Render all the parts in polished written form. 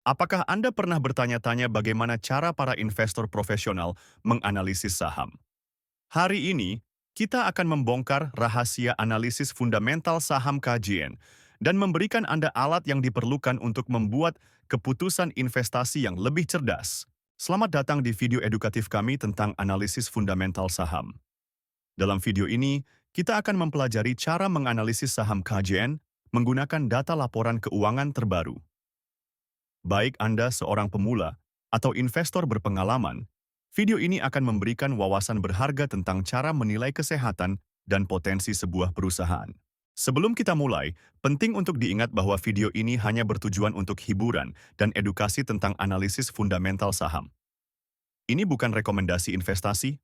Apakah Anda pernah bertanya-tanya bagaimana cara para investor profesional menganalisis saham? Hari ini, kita akan membongkar rahasia analisis fundamental saham KJN dan memberikan Anda alat yang diperlukan untuk membuat keputusan investasi yang lebih cerdas. Selamat datang di video edukatif kami tentang analisis fundamental saham. Dalam video ini, kita akan mempelajari cara menganalisis saham KJN menggunakan data laporan keuangan terbaru. Baik Anda seorang pemula atau investor berpengalaman, video ini akan memberikan wawasan berharga tentang cara menilai kesehatan dan potensi sebuah perusahaan. Sebelum kita mulai, penting untuk diingat bahwa video ini hanya bertujuan untuk hiburan dan edukasi tentang analisis fundamental saham. Ini bukan rekomendasi investasi.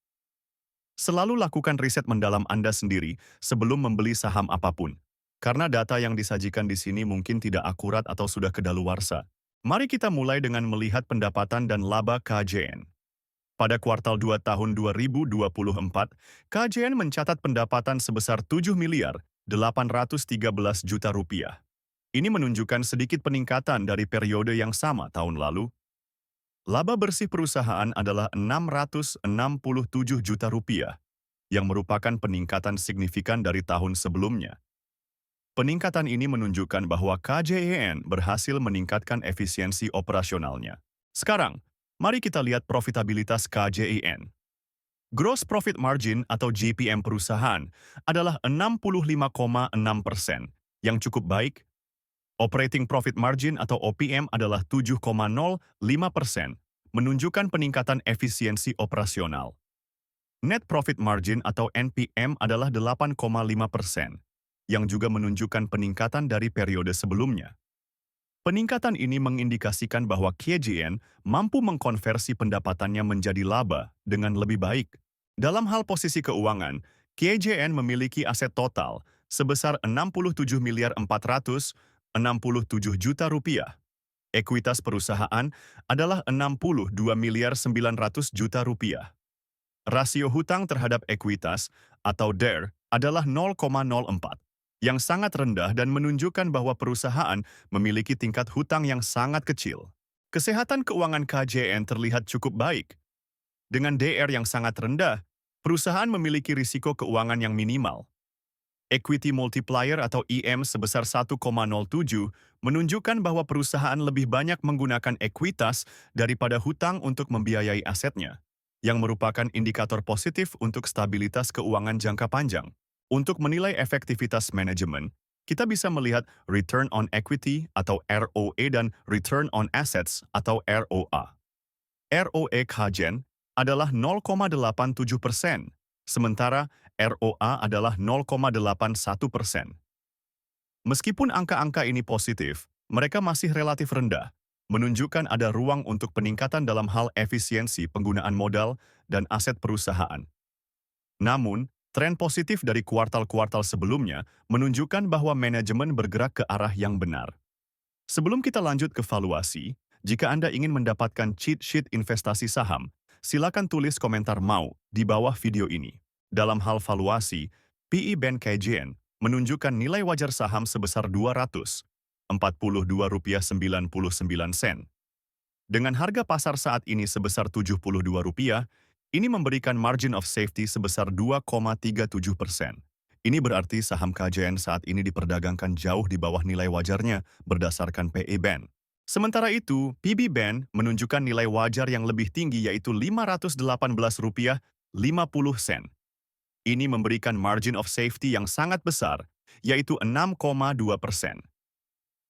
Selalu lakukan riset mendalam Anda sendiri sebelum membeli saham apapun, karena data yang disajikan di sini mungkin tidak akurat atau sudah kedaluarsa. Mari kita mulai dengan melihat pendapatan dan laba KJN. Pada kuartal 2 tahun 2024, KJN mencatat pendapatan sebesar 7 miliar 813 juta rupiah. Ini menunjukkan sedikit peningkatan dari periode yang sama tahun lalu. Laba bersih perusahaan adalah 667 juta rupiah, yang merupakan peningkatan signifikan dari tahun sebelumnya. Peningkatan ini menunjukkan bahwa KJEN berhasil meningkatkan efisiensi operasionalnya. Sekarang, mari kita lihat profitabilitas KJEN. Gross Profit Margin atau GPM perusahaan adalah 65,6%, yang cukup baik. Operating Profit Margin atau OPM adalah 7,05%, menunjukkan peningkatan efisiensi operasional. Net Profit Margin atau NPM adalah 8,5%, yang juga menunjukkan peningkatan dari periode sebelumnya. Peningkatan ini mengindikasikan bahwa KJN mampu mengkonversi pendapatannya menjadi laba dengan lebih baik. Dalam hal posisi keuangan, KJN memiliki aset total sebesar 67 miliar 467 juta rupiah. Ekuitas perusahaan adalah 62 miliar 900 juta rupiah. Rasio hutang terhadap ekuitas atau DER adalah 0,04, yang sangat rendah dan menunjukkan bahwa perusahaan memiliki tingkat hutang yang sangat kecil. Kesehatan keuangan KJN terlihat cukup baik. Dengan DR yang sangat rendah, perusahaan memiliki risiko keuangan yang minimal. Equity multiplier atau EM sebesar 1,07 menunjukkan bahwa perusahaan lebih banyak menggunakan ekuitas daripada hutang untuk membiayai asetnya, yang merupakan indikator positif untuk stabilitas keuangan jangka panjang. Untuk menilai efektivitas manajemen, kita bisa melihat Return on Equity atau ROE dan Return on Assets atau ROA. ROE KJN adalah 0,87%, sementara ROA adalah 0,81%. Meskipun angka-angka ini positif, mereka masih relatif rendah, menunjukkan ada ruang untuk peningkatan dalam hal efisiensi penggunaan modal dan aset perusahaan. Namun, tren positif dari kuartal-kuartal sebelumnya menunjukkan bahwa manajemen bergerak ke arah yang benar. Sebelum kita lanjut ke valuasi, jika Anda ingin mendapatkan cheat sheet investasi saham, silakan tulis komentar "mau" di bawah video ini. Dalam hal valuasi, PE Band KJN menunjukkan nilai wajar saham sebesar Rp242,99. Dengan harga pasar saat ini sebesar Rp72, ini memberikan margin of safety sebesar 2,37%. Ini berarti saham KJN saat ini diperdagangkan jauh di bawah nilai wajarnya berdasarkan PE Band. Sementara itu, PB Band menunjukkan nilai wajar yang lebih tinggi yaitu Rp518,50. Ini memberikan margin of safety yang sangat besar, yaitu 6,2%.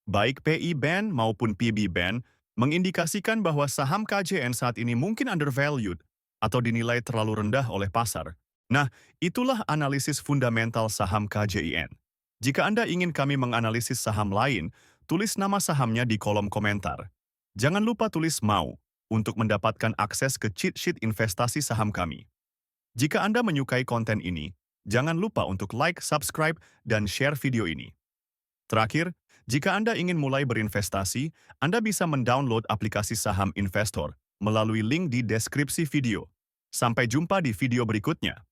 Baik PE Band maupun PB Band mengindikasikan bahwa saham KJN saat ini mungkin undervalued atau dinilai terlalu rendah oleh pasar. Nah, itulah analisis fundamental saham KJN. Jika Anda ingin kami menganalisis saham lain, tulis nama sahamnya di kolom komentar. Jangan lupa tulis "mau" untuk mendapatkan akses ke cheat sheet investasi saham kami. Jika Anda menyukai konten ini, jangan lupa untuk like, subscribe, dan share video ini. Terakhir, jika Anda ingin mulai berinvestasi, Anda bisa mendownload aplikasi saham investor melalui link di deskripsi video. Sampai jumpa di video berikutnya.